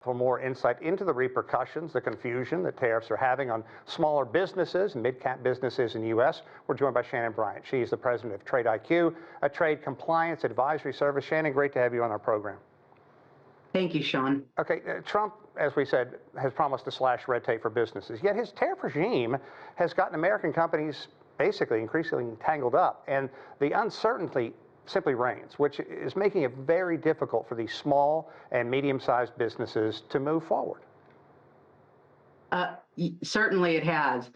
For more insight into the repercussions, the confusion that tariffs are having on smaller businesses and mid-cap businesses in the U.S., we're joined by Shannon Bryant. She's the president of Trade IQ, a trade compliance advisory service. Shannon, great to have you on our program. Thank you, Sean. Okay, Trump, as we said, has promised to slash red tape for businesses, yet his tariff regime has gotten American companies basically increasingly tangled up, and the uncertainty simply reigns, which is making it very difficult for these small and medium-sized businesses to move forward. Certainly it has.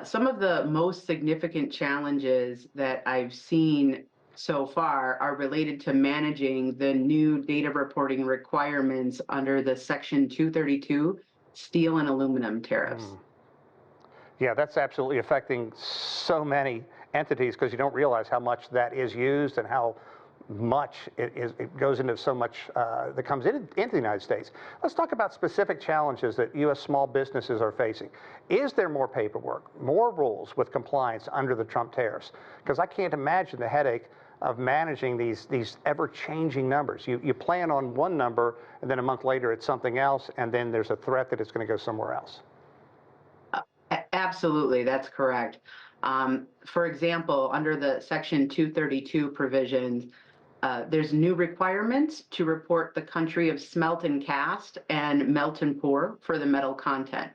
Some of the most significant challenges that I've seen so far are related to managing the new data reporting requirements under the Section 232 steel and aluminum tariffs. Yeah, that's absolutely affecting so many entities because you don't realize how much that is used and how much it goes into so much that comes into the United States. Let's talk about specific challenges that U.S. small businesses are facing. Is there more paperwork, more rules with compliance under the Trump tariffs? Because I can't imagine the headache of managing these ever-changing numbers. You plan on one number, and then a month later it's something else, and then there's a threat that it's going to go somewhere else. Absolutely, that's correct. For example, under the Section 232 provisions, there's new requirements to report the country of smelt and cast and melt and pour for the metal content.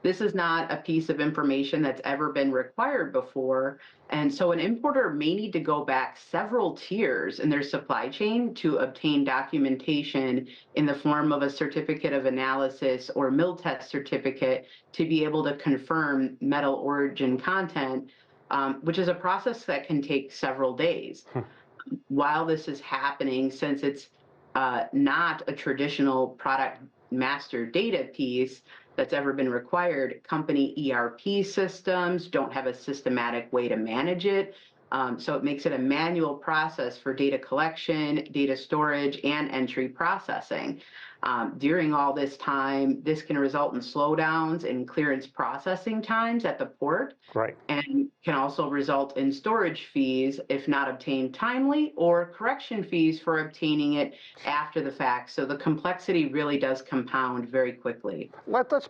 This is not a piece of information that's ever been required before, and so an importer may need to go back several tiers in their supply chain to obtain documentation in the form of a certificate of analysis or mill test certificate to be able to confirm metal origin content, which is a process that can take several days. While this is happening, since it's not a traditional product master data piece that's ever been required, company ERP systems don't have a systematic way to manage it. So it makes it a manual process for data collection, data storage, and entry processing. During all this time, this can result in slowdowns in clearance processing times at the port, right, and can also result in storage fees if not obtained timely, or correction fees for obtaining it after the fact. So the complexity really does compound very quickly. Let's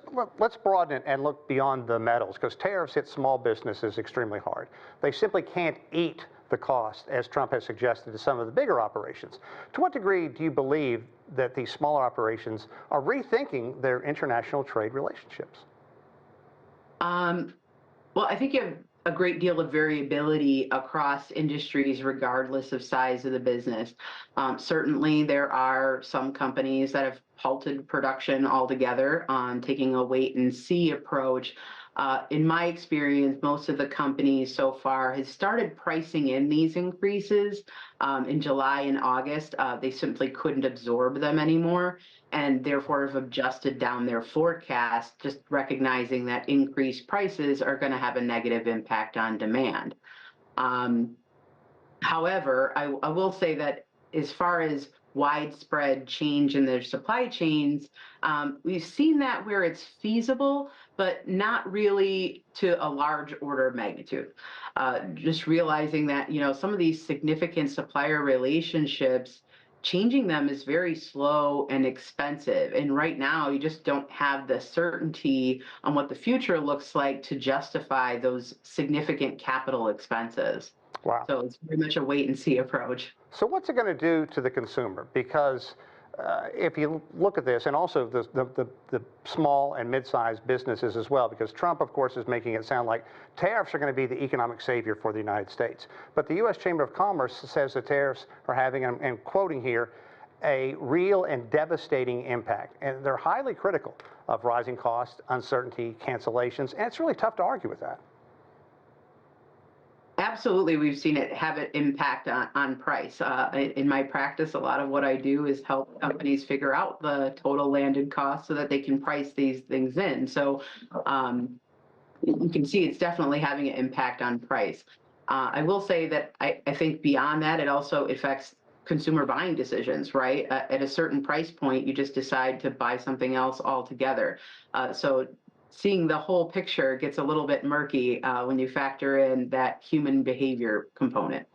broaden it and look beyond the metals, because tariffs hit small businesses extremely hard. They simply can't eat the cost, as Trump has suggested, to some of the bigger operations. To what degree do you believe that these smaller operations are rethinking their international trade relationships? Well, I think you have a great deal of variability across industries, regardless of size of the business. Certainly, there are some companies that have halted production altogether, taking a wait and see approach. In my experience, most of the companies so far has started pricing in these increases in July and August. They simply couldn't absorb them anymore, and therefore have adjusted down their forecast, just recognizing that increased prices are going to have a negative impact on demand. However, I will say that as far as widespread change in their supply chains, we've seen that where it's feasible, but not really to a large order of magnitude. Just realizing that, some of these significant supplier relationships, changing them is very slow and expensive. And right now, you just don't have the certainty on what the future looks like to justify those significant capital expenses. Wow. So it's very much a wait and see approach. So what's it going to do to the consumer? Because if you look at this, and also the small and mid-sized businesses as well, because Trump, of course, is making it sound like tariffs are going to be the economic savior for the United States. But the U.S. Chamber of Commerce says the tariffs are having, and quoting here, a real and devastating impact. And they're highly critical of rising costs, uncertainty, cancellations, and it's really tough to argue with that. Absolutely, we've seen it have an impact on price. In my practice, a lot of what I do is help companies figure out the total landed cost so that they can price these things in. So you can see it's definitely having an impact on price. I will say that I think beyond that, it also affects consumer buying decisions, right? At a certain price point, you just decide to buy something else altogether. So seeing the whole picture gets a little bit murky when you factor in that human behavior component.